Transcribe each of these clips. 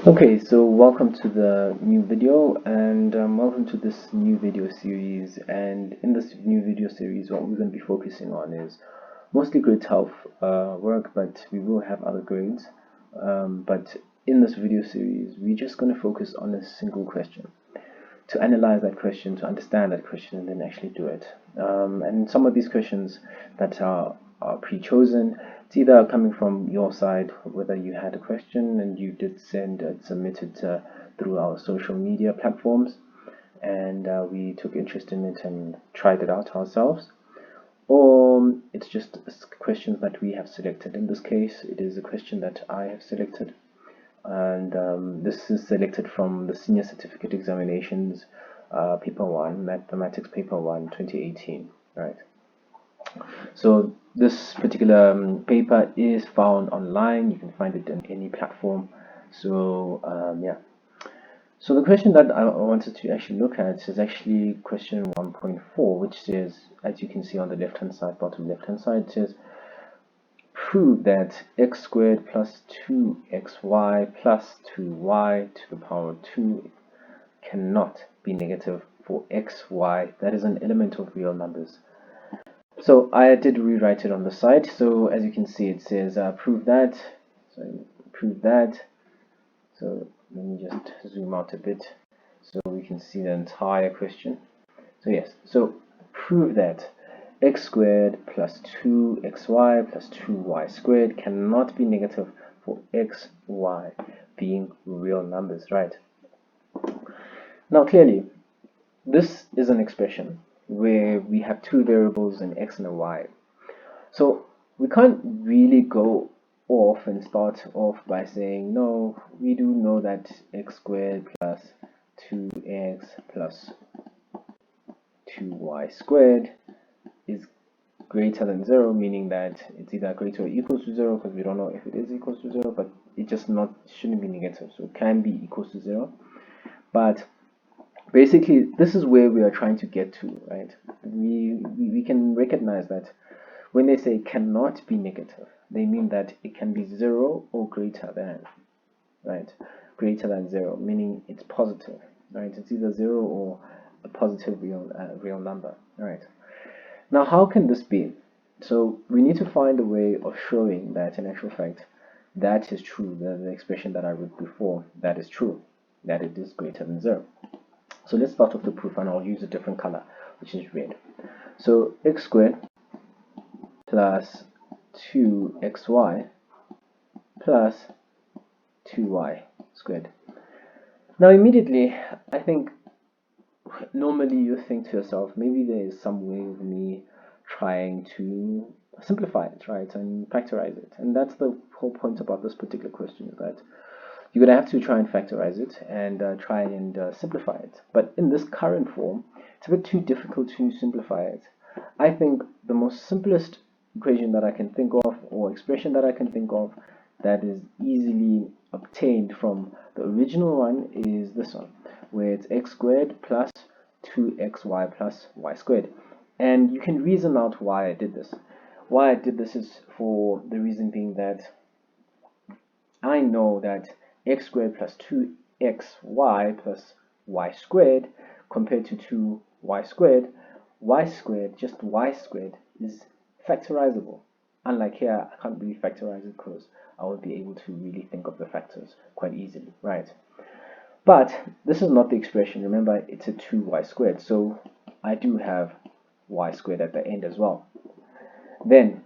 Okay, so welcome to the new video and welcome to this new video series. And in this new video series, what we're going to be focusing on is mostly grade 12 work, but we will have other grades. But in this video series, we're just going to focus on a single question to analyze that question, to understand that question, and then actually do it. And some of these questions that are pre-chosen, it's either coming from your side, whether you had a question and you did submit it through our social media platforms, and we took interest in it and tried it out ourselves, or it's just questions that we have selected. In this case, it is a question that I have selected, and this is selected from the Senior Certificate Examinations Paper 1, Mathematics Paper 1, 2018, right? So this particular paper is found online. You can find it on any platform. So yeah. So the question that I wanted to actually look at is actually question 1.4, which says, as you can see on the left-hand side, bottom left-hand side, it says, prove that x squared plus 2xy plus 2y to the power 2 cannot be negative for xy that is an element of real numbers. So I did rewrite it on the side. So as you can see, it says prove that. So prove that. So let me just zoom out a bit so we can see the entire question. So yes, so prove that x squared plus 2xy plus 2y squared cannot be negative for x, y being real numbers, right? Now clearly, this is an expression where we have two variables, an x and a y. So we can't really go off and start off by saying, no, we do know that x squared plus 2x plus 2y squared is greater than 0, meaning that it's either greater or equals to 0, because we don't know if it is equals to 0, but it just shouldn't be negative, so it can be equals to 0. But basically, this is where we are trying to get to, right? We can recognize that when they say cannot be negative, they mean that it can be 0 or greater than, right? Greater than 0, meaning it's positive, right? It's either 0 or a positive real number, right? Now, how can this be? So we need to find a way of showing that in actual fact that is true, the expression that I wrote before, that is true, that it is greater than 0. So let's start off the proof, and I'll use a different color, which is red. So x squared plus 2xy plus 2y squared. Now immediately, I think normally you think to yourself, maybe there is some way of me trying to simplify it, right, and factorize it. And that's the whole point about this particular question, is that you're going to have to try and factorize it and try and simplify it. But in this current form, it's a bit too difficult to simplify it. I think the most simplest equation that I can think of, or expression that I can think of, that is easily obtained from the original one is this one, where it's x squared plus 2xy plus y squared. And you can reason out why I did this. Why I did this is for the reason being that I know that x squared plus 2xy plus y squared compared to 2y squared, just y squared, is factorizable. Unlike here, I can't really factorize it because I won't be able to really think of the factors quite easily, right? But this is not the expression. Remember, it's a 2y squared, so I do have y squared at the end as well. Then,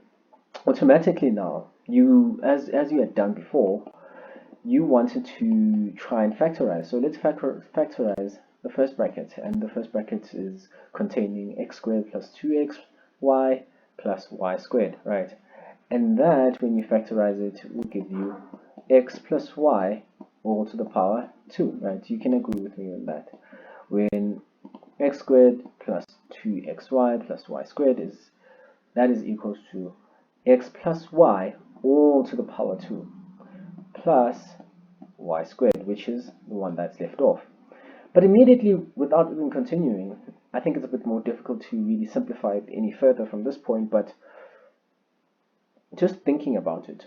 automatically now, as you had done before, you wanted to try and factorize. So let's factorize the first bracket, and the first bracket is containing x squared plus 2xy plus y squared, right? And that, when you factorize it, will give you x plus y all to the power 2, right? You can agree with me on that. When x squared plus 2xy plus y squared is equals to x plus y all to the power 2 plus y squared, which is the one that's left off. But immediately, without even continuing, I think it's a bit more difficult to really simplify it any further from this point, but just thinking about it,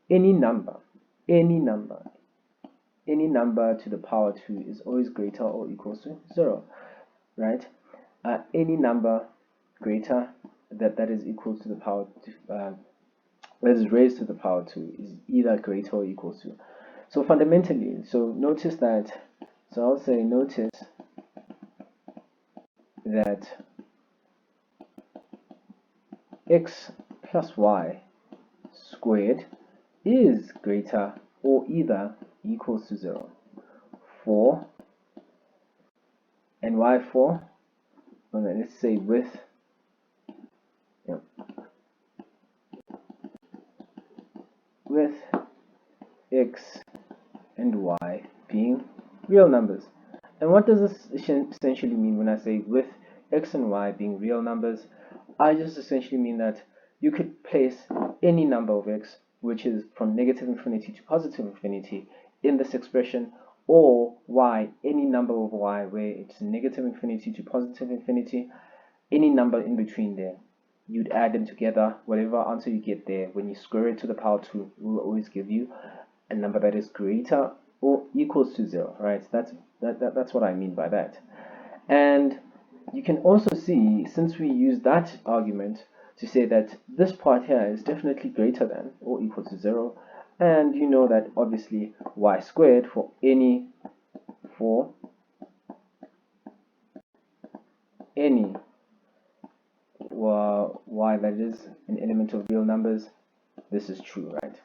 any number any number to the power 2 is always greater or equals to 0, right? Any number greater that is equal to the power that is raised to the power 2 is either greater or equals to. So fundamentally, so notice that, so I'll say notice that x plus y squared is greater or either equals to 0 for, and why for? Well, let's say with, with x and y being real numbers. And what does this essentially mean when I say with x and y being real numbers? I just essentially mean that you could place any number of x, which is from negative infinity to positive infinity, in this expression, or y, any number of y where it's negative infinity to positive infinity, any number in between there. You'd add them together, whatever answer you get there, when you square it to the power 2, will always give you a number that is greater or equals to 0, right? That's what I mean by that. And you can also see, since we use that argument to say that this part here is definitely greater than or equal to 0, and you know that obviously y squared for any y that is an element of real numbers, this is true, right?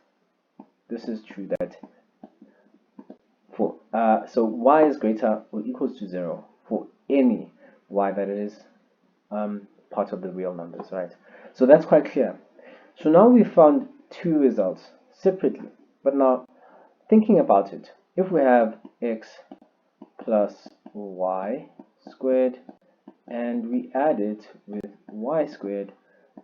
This is true that for so y is greater or equals to 0 for any y that is part of the real numbers, right? So that's quite clear. So now we found two results separately, but now thinking about it, if we have x plus y squared and we add it with y squared,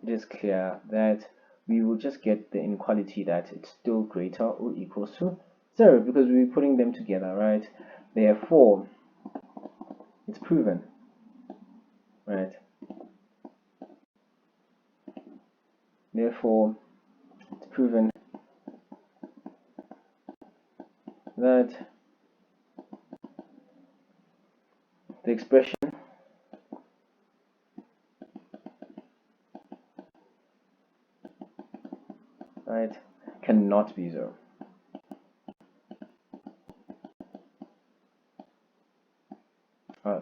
it is clear that we will just get the inequality that it's still greater or equals to 0 because we're putting them together, right? Therefore, it's proven, right? Therefore, it's proven that the expression right cannot be 0.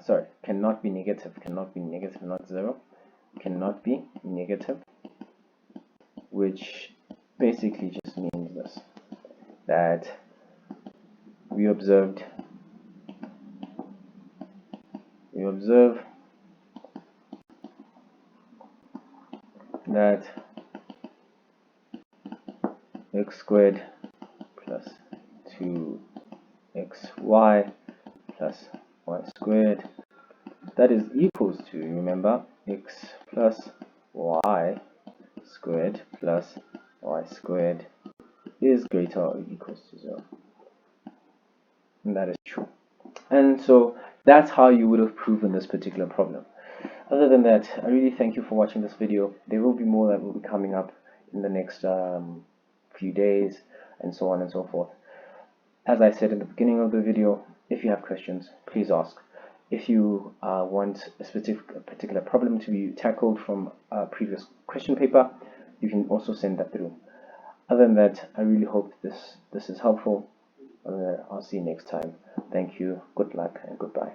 Sorry, cannot be negative, not 0, cannot be negative, which basically just means this, that we observe that x squared plus 2xy plus y squared, that is equals to, remember, x plus y squared plus y squared is greater or equals to 0. And that is true. And so that's how you would have proven this particular problem. Other than that, I really thank you for watching this video. There will be more that will be coming up in the next few days, and so on and so forth. As I said in the beginning of the video, if you have questions, please ask. If you want a particular problem to be tackled from a previous question paper, you can also send that through. Other than that, I really hope this is helpful. I'll see you next time. Thank you, good luck, and goodbye.